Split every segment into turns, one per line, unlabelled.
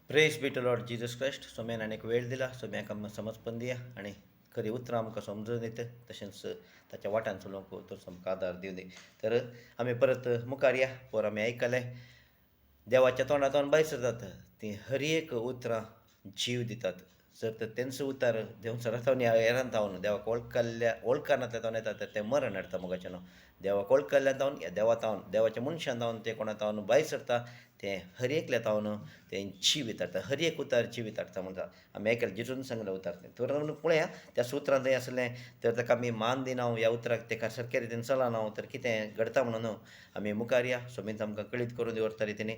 Press be to Lord Jesus Christ. सोम्यान आनीक वेळ दिला, सोम्याक आमकां समजपण दिया आनी खरी उतरां आमकां समजून येता, तशेंच ताच्या वाटान चलोवंक तो आमकां आदार दिवं दी. तर आमी परत मुखार या. पोर आमी आयकलें, देवाच्या तोंडांतल्यान भायर सरतात ती हर एक उतरां जीव दितात. जर तर तेंच उतार देंवसरांतल्यान हेरांत जावन देवाक वळखनातल्या जावन येता तर तें मरण हाडटा मोगाचें न्हू. देवाक वळखल्ल्यान जावन या देवा जावन देवाच्या मनशान जावन तें कोणा जावन भायर सरता तें हर एकल्या जावन तें जीव वितारता. हर एक उतार जीव वितारता म्हणटा आमी आयकलें, जिजून सांगलें उतार तें. तर पळया त्या सुत्रांत थंय आसलें, तर ताका आमी मान दिना ह्या उतराक, तेका सारके रितीन चलना तर कितें घडटा म्हणून आमी मुखार या. सोबीत आमकां कळीत करून दवरता रितीन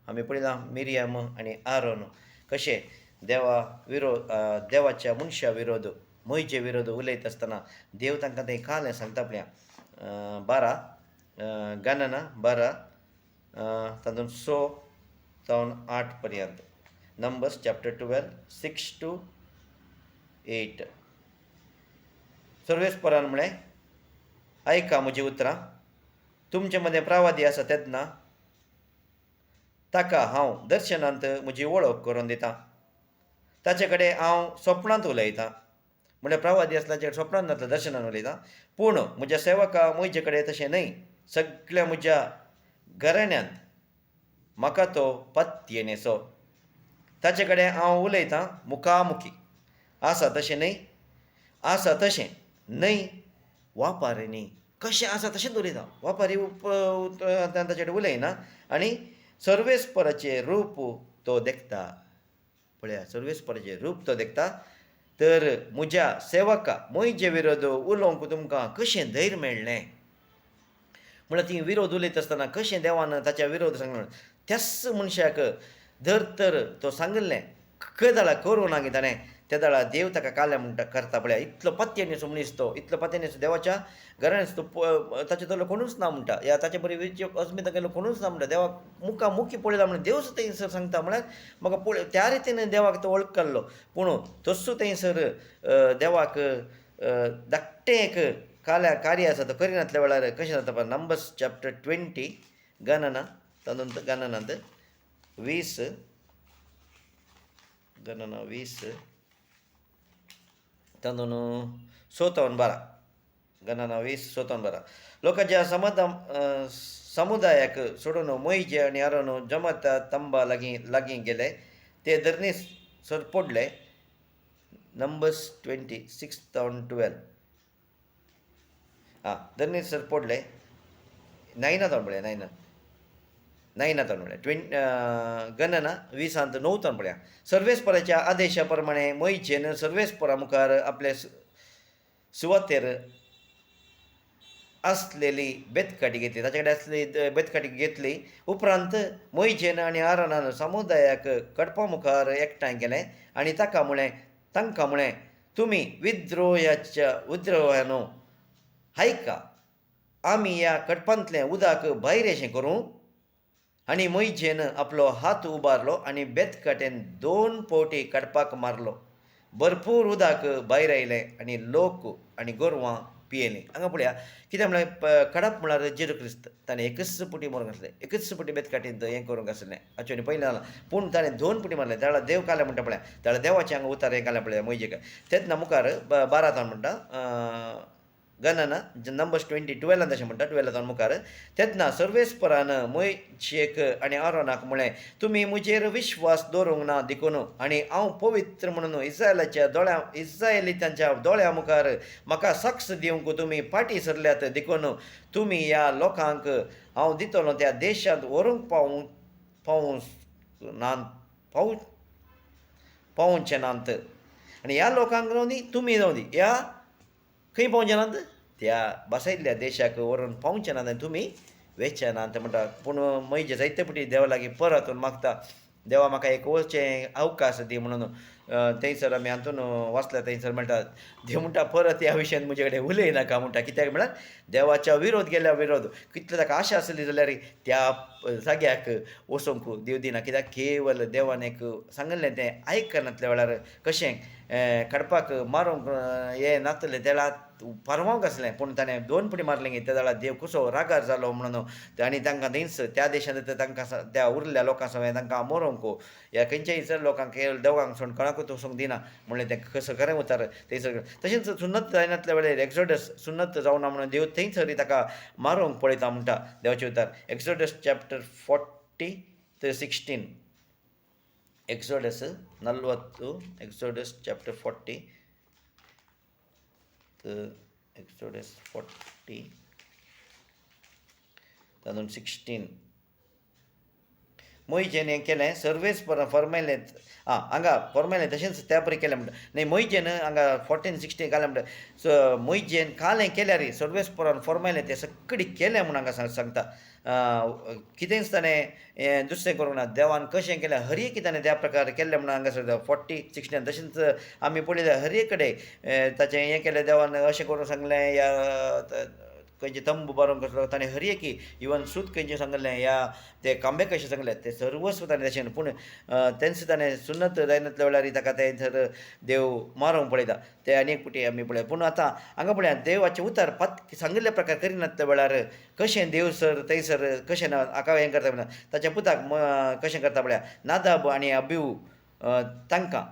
आमी पळयलां मिरियम आनी आरोन कशें देवाच्या मनशा विरोध, मोयजे विरोध उलयता आसतना देव तांकां तें कालें सांगता पळया. 12 गणना 12 तातूंत 6 जावन 8 पर्यंत. Numbers chapter 12 6 to 8. सर्वेस्परान म्हळें, आयका म्हजी उतरां. तुमचे मदें प्रवादी आसा तेन्ना ताका हांव दर्शनांत म्हजी वळख करून दितां. ताचे कडेन हांव स्वप्नांत उलयतां. म्हणल्यार प्रवादी आसल्याचे कडेन स्वप्नांत नातलं, दर्शनान उलयतां. पूण म्हज्या सेवका मोयजे कडेन तशें न्हय. सगळ्या म्हज्या घराण्यांत म्हाका तो पत्य नेसो. ताचे कडेन हांव उलयतां मुखामुखी. आसा तशें न्हय, आसा तशें न्हय वापारिनी. कशें आसा तशेंच उलयता. वापारी ताचे कडेन उलयना. आनी सर्वेस्पराचें रूप तो देखता. पळया, सर्वेस्पराचें रूप तो देखता. तर म्हज्या सेवका मोयजे विरोध उलोवंक तुमकां कशें धैर्य मेळ्ळें. म्हळ्यार ती विरोध उलयता आसतना कशें देवान ताच्या विरोध सांगलें. त्याच मनशाक धर तर तो सांगलें खंय दाळा करूं ना ताणें, त्या दाळा देव ताका काल्या म्हणटा करता. पळया, इतलो पत्य न्हेसो मनीस तो, इतलो पत्य न्हेसो देवाच्या घरान तो ताचे तलो कोणूच ना म्हणटा. या ताचे बरी अस्मिता गेलो कोणूच ना म्हणटा. देवाक मुखामुखी पळयला म्हणून देवच थंयसर सांगता. म्हळ्यार म्हाका पळय त्या रितीन देवाक तो वळखलो. पूण तस्सो थंयसर देवाक धाकटें एक कार्य आसा तो करिनातल्या वेळार कशें जाता पळय. नंबर्स चॅप्टर 20 गणना तातूंत गणनांत 20 गणना 20 तातूंत 6-12. गणना 20-12. लोकांच्या समुदायाक सोडून मोयजे आनी आरोन जमत तंबा लागीं गेले. ते धरणीस सर पडले. नंबर्स 26-12. धरणीस सर पडले. 9 जावन पळया, 9 जावन पळया. गणना 20-9 पळया. सर्वेस्पराच्या आदेशा प्रमाणे मोयजेन सर्वेस्परा मुखार आपले सुवातेर आसलेली बेतकाटी घेतली. ताचे कडेन आसलेली बेतकाटी घेतली. उपरांत मोयजेन आनी आरोनान समुदायाक कडपा मुखार एकठांय केलें आनी तांकां म्हळें, तुमी विद्रोह्यानो आयका. आमी ह्या कडपांतलें उदक भायर अशें करूं. आनी मोयजेन आपलो हात उबारलो आनी बेतकाटेन 2 फावटी कडपाक मारलो. भरपूर उदक भायर आयलें आनी लोक आनी गोरवां पियेलीं. हांगा पळया कितें म्हळ्यार कडप म्हळ्यार जेजू क्रिस्त. ताणें एकच पुटी मरूंक आसलें, एकच पुटी बेतकाटींत हें करूंक आसलें. आनी पयलें जालां. पूण ताणें 2 पुटी मारले. त्या देव काले म्हणटा पळया, त्या देवाचें हांगा उतार हें कालें पळया मोयजेक. तेन्ना मुखार 12 म्हणटा गणना नंबर्स 20-12 तशें म्हणटा. 12 मुखार तेन्ना सर्वेस्परान मोयजेक आनी आरोनाक म्हळें, तुमी म्हजेर विश्वास दवरूंक ना देखून आनी हांव पवित्र म्हणून इस्रायेलींच्या दोळ्या मुखार म्हाका साक्ष दिवंक तुमी फाटीं सरल्यात देखून तुमी ह्या लोकांक हांव दितलो त्या देशांत व्हरूंक पावोवचे नात. आनी ह्या लोकांक जावं दी, तुमी जावं दी, ह्या खंय पावचे नात, त्या बसयल्ल्या देशाक व्हरून पावचे नात आनी तुमी वेचे नात म्हणटा. पूण मोयजे जायते फावटी देवा लागीं परत मागता, देवा म्हाका एक वचचें अवकाश दी म्हणून. थंयसर आमी हातून वाचल्या, थंयसर म्हणटा देव म्हणटा परत ह्या विशयान म्हजे कडेन उलय नाका म्हणटा. कित्याक म्हळ्यार देवाच्या विरोध कितले ताका आशा आसली जाल्यार त्या जाग्याक वचोंक देव दिना. कित्याक केवल देवान एक सांगलें तें आयकनातल्या वेळार कशें कडपाक मारूंक हें नातलें. परवांक आसलें पूण ताणें 2 पटी मारलें गे त्या वेळार देव कसो रागार जालो म्हणून आनी तांकां थंयच त्या देशांत तांकां त्या उरलेल्या लोकां सगळ्या तांकां मरोंक ह्या खंयच्याय इतर लोकांक देवळांक सोडून कोणाकूच वचूंक दिना म्हणलें तें कसो खरें उतार थंयसर तशेंच सुन्नत जायनातल्या वेळार एक्झोडस सुन्नत जावना म्हणून देव थंयसर ताका मारूंक पळयता म्हणटा देवाचे उतार Exodus chapter 40-16 Exodus 40 Exodus chapter 40 Exodus 40 तातूंत 16 मोइजेन हें केलें सर्वेस फॉर्मेलें हांगा फॉर्मेलें तशेंच त्या परी केलें म्हणटा न्ही मोइजेन हांगा 14-16 घालें म्हणटा मोइजेन काल हें केल्यार सर्वेस फॉर्मेलें तें सगळें केलें म्हूण हांगा सांगता कितेंच ताणें हें दुसरें करूंक ना देवान कशें केलें हर एक ताणें त्या प्रकार केल्लें म्हणून हांगा सांगता 40-16 तशेंच आमी पळयलें हर एक कडेन ताचें हें केलें देवान अशें करून सांगलें या खंयचे तंबू बारोवंक कसलो ताणें हर एक इवन सूत खंयचें सांगलें या ते कांबे कशें सांगलें तें सर्वस्व ताणें तशें पूण तेंच ताणें सुन्नत जायनातल्या वेळार ताका तें थंय देव मारूंक पळयता ते आनी एक फावटी आमी पळया पूण आतां हांगा पळया देवाचे उतार सांगिल्ल्या प्रकार करिनातल्या वेळार कशें देव थंयसर कशें हाका हें करता म्हणटा ताच्या पुताक कशें करता पळया नादाब आनी अबिऊ तांकां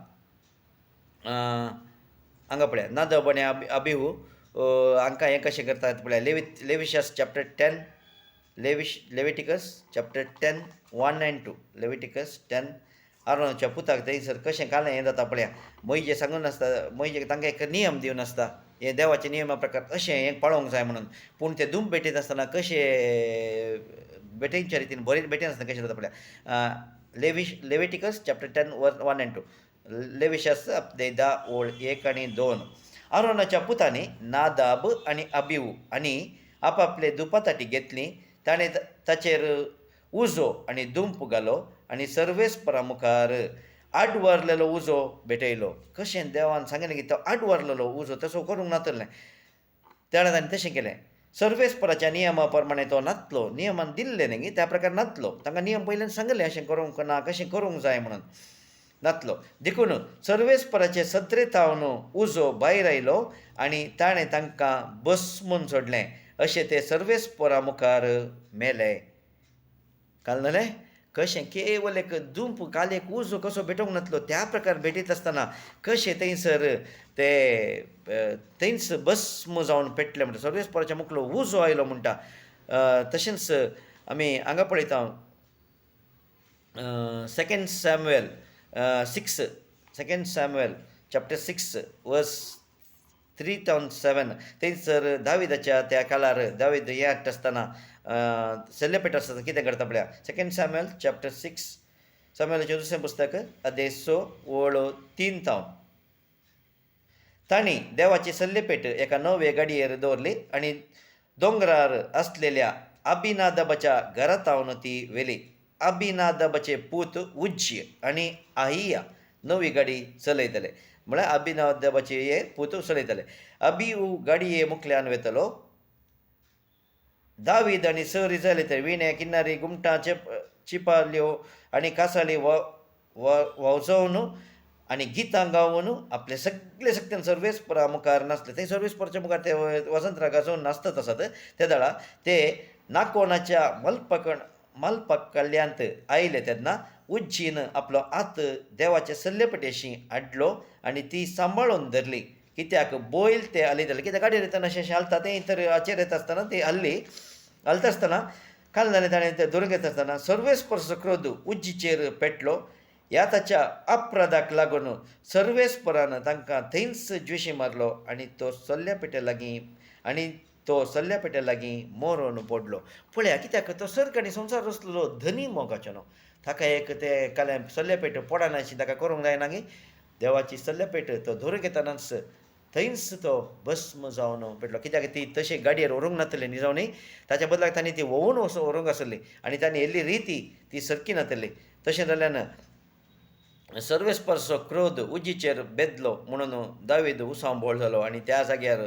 हांगा पळया नादाब आनी अबिऊ हांकां हें कशें करतात पळया Leviticus chapter 10 Leviticus chapter 10 1 and 2 Leviticus 10 आरोनाच्या पुताक थंयसर कशें कालें हें जाता पळया मोइजे सांगून आसता मोइजे तांकां एक नियम दिवन आसता हे देवाचे नियमा प्रकार अशें हें पाळोवंक जाय म्हणून पूण ते धूम भेटयत आसतना कशें भेटयच्या रितीन बरें भेटयन आसतना कशें जाता पळया लेविटिकस चॅप्टर 10 1 and 2 लेविशस 1 आणि 2 आरोनाच्या पुतांनी नादाब आनी अबिऊ आनी आपापले दुपाताटी घेतली ताणें ताचेर उजो आनी दुंप घालो आनी सर्वेस्परा मुखार आड व्हरलेलो उजो भेटयलो कशें देवान सांगलें की तो आड व्हरलेलो उजो तसो करूंक नातलें त्या वेळार ताणें तशें केलें सर्वेस्पराच्या नियमा प्रमाणे तो नातलो नियमान दिल्लें न्ही त्या प्रकार नातलो तांकां नियम पयल्यान सांगलें अशें करूंक ना कशें करूंक जाय म्हणून नातलो देखून सर्वेस्पराचे सत्रेतावन उजो भायर आयलो आनी ताणें तांकां बसमून सोडलें अशें ते सर्वेस्परा मुखार मेले कळलें कशें केवल एक धूप काल एक उजो कसो भेटोंक नातलो त्या प्रकार भेटयत आसतना कशें थंयसर ते थंयच भस्म जावन पेटलें म्हणटा सर्वेस्पराच्या मुखलो उजो आयलो म्हणटा तशेंच आमी हांगा पळयता 2 सॅम्युएल 2 सॅम्युएल चॅप्टर 6 वर्स 3-7 थंयसर दाविदाच्या त्या काळार दावीद हें हाडटा आसतना सेलेपेट आसता कितें करता पळया 2 सॅम्युएल चॅप्टर 6 सॅम्युएलाचें दुसरें पुस्तक अध्याय 6 ओळ 3 तांणी देवाची सल्लेपेट एका नवे गाडयेर दवरली आनी दोंगरार आसलेल्या अभिनादाबाच्या घरांत ती व्हेली अभिनादाबाचे पूत उज्य आनी आहिया नवी गाडी चलयतले म्हळ्यार अभिनादाबाचे हे पूत चलयतले अबिऊ गाडये मुखल्यान वेतलो दावीद आनी सर इजरायली तर विणे किन्नारी गुमटां चिपाल्यो आनी कासाळी वाजोवन आनी गितां गावन आपले सगळे सक्तीन सर्वेस्परा मुखार नासले थंय सर्वेस्पराच्या मुखार ते वसंतरा गाजोवन नाचतात आसात त्या वेळा ते नाकोनाच्या मलपक कल्यांत आयले तेन्ना उज्जीन आपलो हात देवाचे सल्लेपेटेशी हाडलो आनी ती सांबाळून धरली कित्याक बैल ते हालयताले कित्याक गाडयेर येतना अशें हालता तें तर हाचेर येता आसतना ती हालता आसतना काल जालें ताणें तें धरून घेता आसतना सर्वेस्पराचो क्रोध उज्जीचेर पेटलो ह्या ताच्या अपराधाक लागून सर्वेस्परान तांकां थंयच द्वेशी मारलो आनी तो सल्ल्या लागीं मरून पडलो पळया कित्याक तो सर्ग आनी संवसार आसलेलो धनी मोगाचो न्हू ताका एक ते काले सल्ल्यापेट पडना अशी ताका करूंक जायना गी देवाची सल्ल्यापेट तो धरून घेतानाच थंयच तो भस्म जावन पेटलो कित्याक ती तशी गाडयेर व्हरूंक नातली न्ही जावन ताच्या बदलाक तांणी ती व्होवून व्हरूंक आसली आनी तांणी येल्ली रिती ती सारकी नातली तशें जाल्यान सर्वेस्पराचो क्रोध उज्जीचेर बेदलो म्हणून दावीद उसांबोळ जालो आनी त्या जाग्यार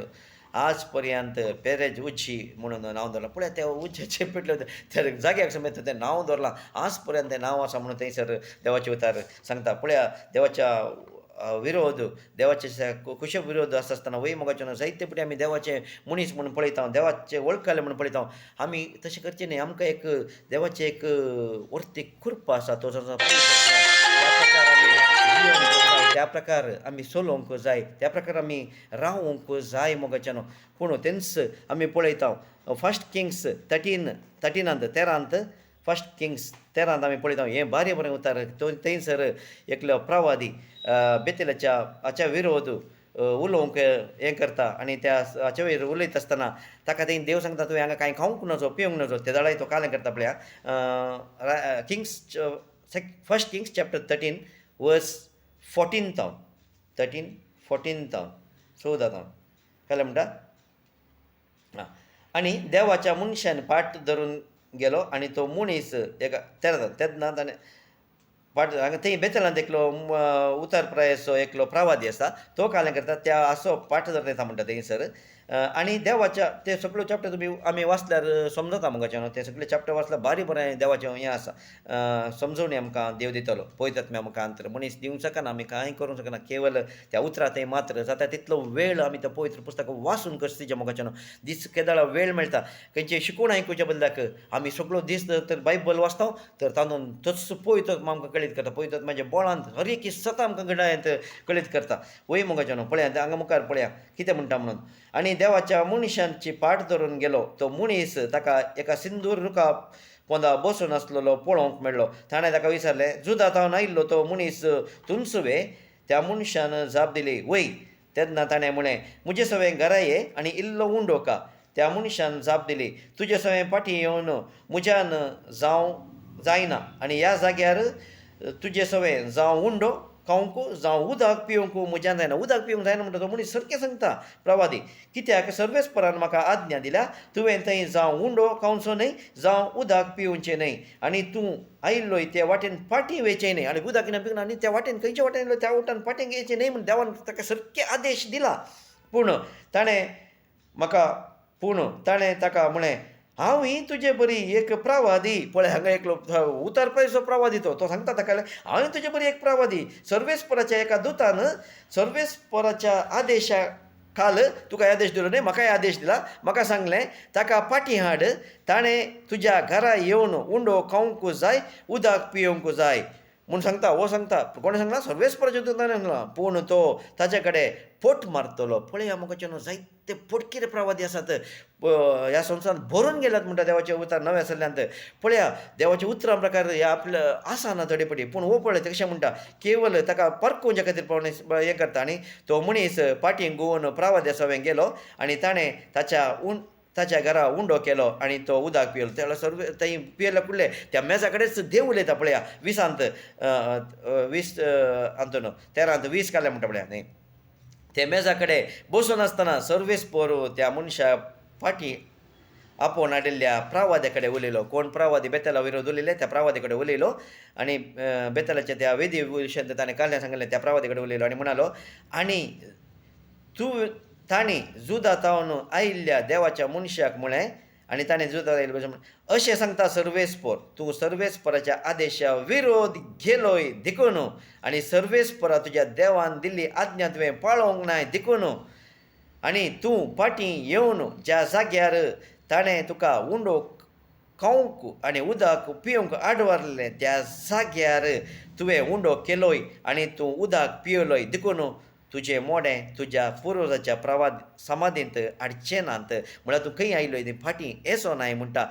आज पर्यंत पेरेज उज्जी म्हणून नांव दवरलां पळय त्या उज्जाचे पेटले त्या जाग्याक समेत तें नांव दवरलां आज पर्यंत तें नांव आसा म्हणून थंयसर देवाचे उतार सांगता पळया देवाच्या विरोध देवाचे कुश विरोध आसतना वय मोगाच्यान जायते फावटी आमी देवाचे मनीस म्हणून पळयता देवाचे वळखले म्हणून पळयता आमी तशें करचें न्ही आमकां एक देवाचे एक वरती कृपा आसा तो जो त्या प्रकार आमी चलोवंक जाय त्या प्रकार आमी रावूंक जाय मोगाच्यान पूण तेंच आमी पळयता फर्स्ट किंग्स 13 फर्स्ट किंग्स 13 आमी पळयता हें बारीक बरें उतार थंयसर एकलो प्रवादी बेतेलाच्या हाच्या विरोध उलोवंक हें करता आनी त्या हाचे वयर उलयता आसतना ताका थंय देव सांगता तुवें हांगा कांय खावंक नजो पिवंक नजो ते जाळाय तो कालें करता पळया किंग्स फर्स्ट किंग्स चॅप्टर 13 वर्स 14 14 कालें म्हणटा आनी देवाच्या मनशान पाट धरून गेलो आनी तो मनीस एका तेन्ना ताणें पाट हांगा थंय बेतलांत एकलो उतर प्रायसो एकलो प्रवादी आसा तो कालें करता त्या असो पाट धरून येता म्हणटा थंयसर आनी देवाच्या ते सगळो चॅप्टर तुमी आमी वाचल्यार समजता मोगाचें न्हू ते सगळे चॅप्टर वाचल्यार बारीक बरें देवाचें हें आसा समजवणी आमकां देव दितलो पळयतात आमी आमकां अंतर मनीस दिवंक शकना आमी कांय करूंक शकना केवल त्या उतरां थंय मात्र जाता तितलो वेळ आमी त्या पवित्र पुस्तकां वाचून कशें मोगाचें न्हू दीस केदाळा वेळ मेळटा खंयचे शिकून आयकुच्या बदलाक आमी सगळो दीस तर बायबल वाचता तर तातूंत तस पळयत आमकां कळीत करता पळयत म्हाज्या बोळांत हर एक सता आमकां घडयात कळीत करता वय मोगाचें न्हू पळया हांगा मुखार पळया कितें म्हणटा म्हणून आनी देवाच्या मनशांची पाट धरून गेलो तो मनीस ताका एका सिंदूर रुखा पोंदा बसून आसलेलो पळोवंक मेळ्ळो ताणें ताका विचारलें जुदा तावन आयिल्लो तो मनीस तुमचुवे त्या मनशान जाप दिली वय तेन्ना ताणें म्हळें मुजे सवें घरा ये आनी इल्लो उंडो का त्या मनशान जाप दिली तुजे सवें फाटीं येवन म्हज्यान जावं जायना आनी ह्या जाग्यार तुजे सवें जावं उंडो खावंक जावं उदक पिवंक म्हज्यान जायना उदक पिवंक जायना म्हणटा तो मनीस सारकें सांगता प्रवादी कित्याक सर्वेस्परान म्हाका आज्ञा दिल्या तुवें थंय जावं उंडो खावचो न्हय जावं उदक पिवचें न्हय आनी तूं आयिल्लोय ते वाटेन फाटीं वयचें न्हय आनी उदक पिवना आनी त्या वाटेन खंयच्या वाटेन येयलो त्या वाटेन फाटीं येचें न्हय म्हण देवान ताका सारके आदेश दिला पूण ताणें ताका म्हळें हांव तुजे बरी एक प्रवादी पळय हांगा एकलो उतर पळयसो प्रवादी तो सांगता ताका हांव तुजे बरी एक प्रवादी सर्वेस्पराच्या एका दुतान सर्वेस्पराच्या आदेशा काल तुका आदेश दिलो न्हय म्हाकाय आदेश दिला म्हाका सांगलें ताका फाटीं हाड ताणें तुज्या घरा येवन उंडो खावंक जाय उदक पिवंक जाय म्हूण सांगता हो सांगता कोणें सांगला सर्वेस्पराच्या दुतान सांगला पूण तो ताचे कडेन फट मारतलो पळया मोगाचें न्हू जायते फटकेरे प्रवादी आसात ह्या संवसारांत भरून गेल्यात म्हणटा देवाचें उतर नव्या सल्ल्यांत पळया देवाच्या उतरां प्रकार हे आपल्या आसाना थोडे फावटी पूण हो पळय ते कशें म्हणटा केवल ताका परकोवच्या खातीर पावणे हें करता आनी तो मनीस फाटीं घुंवून प्रवाद्या सवें गेलो आनी ताणें ताच्या घरा उंडो केलो आनी तो उदक पियलो त्या सर्व थंय पियेले फुडले त्या मेजा कडेच देव उलयता पळया 20 न्हू 13 काडले म्हणटा पळया न्ही ते मेजा कडेन बसून आसतना सर्वेस्पर त्या मनशा फाटीं आपोवन हाडिल्ल्या प्रवाद्या कडेन उलयलो कोण प्रवादी बेतेला विरोध उलयले त्या प्रवादी कडेन उलयलो आनी बेतेलाच्या त्या वेदी विशय ताणें काल्यां सांगलें त्या प्रवादी कडेन उलयलो आनी म्हणालो आनी तांणी जुदा तावन आयिल्ल्या देवाच्या मनशाक म्हळें आनी ताणें जुदा आयिल्लो अशें सांगता सर्वेस्पर तूं सर्वेस्पराच्या आदेशा विरोध गेलोय देखून आनी सर्वेस्परा तुज्या देवान दिल्ली आज्ञा तुवें पाळोवंक नाय देखून आनी तूं फाटीं येवन ज्या जाग्यार ताणें तुका उंडो खावंक आनी उदक पिवंक आडवारलें त्या जाग्यार तुवें उंडो केलोय आनी तूं उदक पियलोय देखून तुजें मोडें तुज्या पुर्वजाच्या प्रवाद समाधींत हाडचें नात म्हळ्यार तूं खंय आयलोय न्ही फाटीं येसो नाय म्हणटा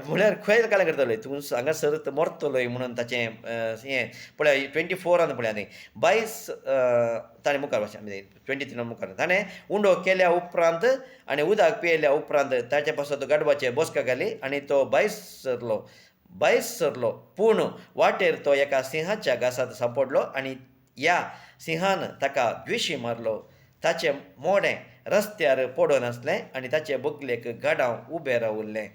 म्हळ्यार खंय काल्यां करतलोय तूं हांगासर मरतलोय म्हणून ताचें हें पळय 24 पळया न्ही 22 ताणें मुखार वचून 23 मुखार ताणें उंडो केल्या उपरांत आनी उदक पियेल्या उपरांत ताचे पासून गाडवाचेर बसका घाली आनी तो 22 सरलो पूण वाटेर तो एका सिंहाच्या घासांत सांपडलो आनी ह्या सिंहान ताका द्वेशी मारलो ताचें मोडें रस्त्यार पडून आसलें आनी ताचे बगलेक गाडाव उबें रावुल्लें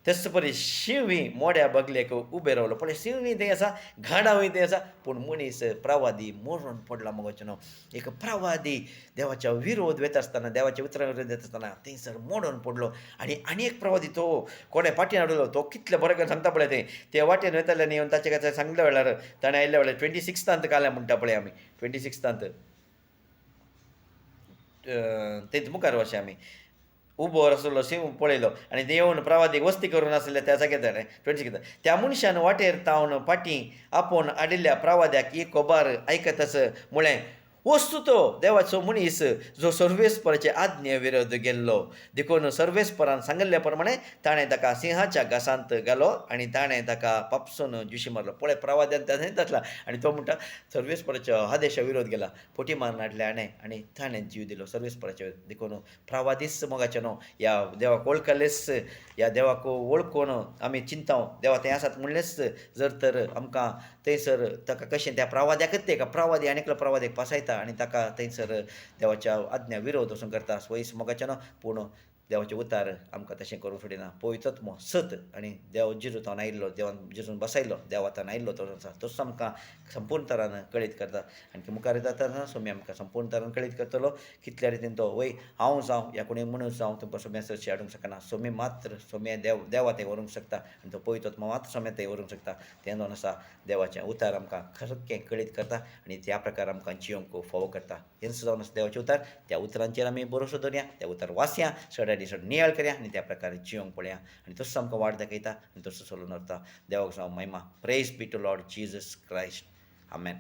तेच परी शिवी मोड्या बगलेक उबे रावलो पण शिवी ते आसा घाडावय ते आसा पूण मनीस प्रवादी मरून पडला मगोचनो एक प्रवादी देवाच्या विरोध वेत आसतना देवाच्या उतरां विरोध येत आसतना थंयसर मोडून पडलो आनी एक प्रवादी तो कोणे फाटीं हाडलो तो कितले बरें करून सांगता पळय ते वाटेन वयताल्यान येवन ताचे खातीर सांगल्या वेळार ताणें आयल्या वेळार 26 काल्या म्हणटा पळय आमी 26 तेंच मुखार अशें आमी उबो आसलो शिव पळयलो आनी ते येवन प्रवादीक वस्ती करून आसले त्या जाग्यार ताणें 26 त्या मनशान वाटेर तावन फाटीं आपोवन आडिल्ल्या प्रवाद्याक ही खबर आयकतच म्हळें वस्तू तो देवाचो मनीस जो सर्वेस्पराचे आज्ञे विरोध गेल्लो देखून सर्वेस्परान सांगिल्ले प्रमाणे ताणें ताका सिंहाच्या घासांत घालो आनी ताणें ताका पापसून जुशी मारलो पळय प्रवाद्यान ताणें तसला आनी तो म्हणटा सर्वेस्पराच्या आदेशा विरोध गेला पोटी मारून हाडले आनी ताणें जीव दिलो सर्वेस्पराचे देखून प्रवादीस मोगाचे न्हू ह्या देवाक वळखलेच ह्या देवाक वळखून आमी चिंताव देवा थंय आसात म्हणलेंच जर तर आमकां थंयसर ताका कशें त्या प्रवाद्याकच ते प्रवादी आनी एकलो प्रवाद्याक पासयता आनी ताका थंयसर देवाच्या आज्ञा विरोध वचून करता वयस मोगाचें न्हू पूण देवाचें उतार आमकां तशें करूंक सोडिना पवित्रत्व सत आनी देव जिजूतान आयिल्लो देवान जिजून बसयलो देवातान आयिल्लो तो आसा तोच आमकां संपूर्ण तरान कळीत करता आनी मुखार येता सोमी आमकां संपूर्ण तरान कळीत करतलो कितल्या रितीन तो वय हांव जावं या कोणी मनीस जावं तुमकां सोम्या चडशें हाडूंक शकना सोमी मात्र सोम्या देवा थंय व्हरूंक शकता आनी तो पवित्रत्व मात्र सोम्या थंय व्हरूंक शकता तें दोन आसा देवाचें उतार आमकां खरकें कळीत करता आनी त्या प्रकार आमकां जियोंक फावो करता हें जावन आसा देवाचें उतार त्या उतरांचेर आमी भरोसो दवरया त्या उतार वाचया सडा दिसड नियाळ करया आनी त्या प्रकारे जियोंक पळया आनी तसो आमकां वाट दाखयता आनी तसो चलून व्हरता देवाक जावं महिमा praise be to Lord Jesus Christ amen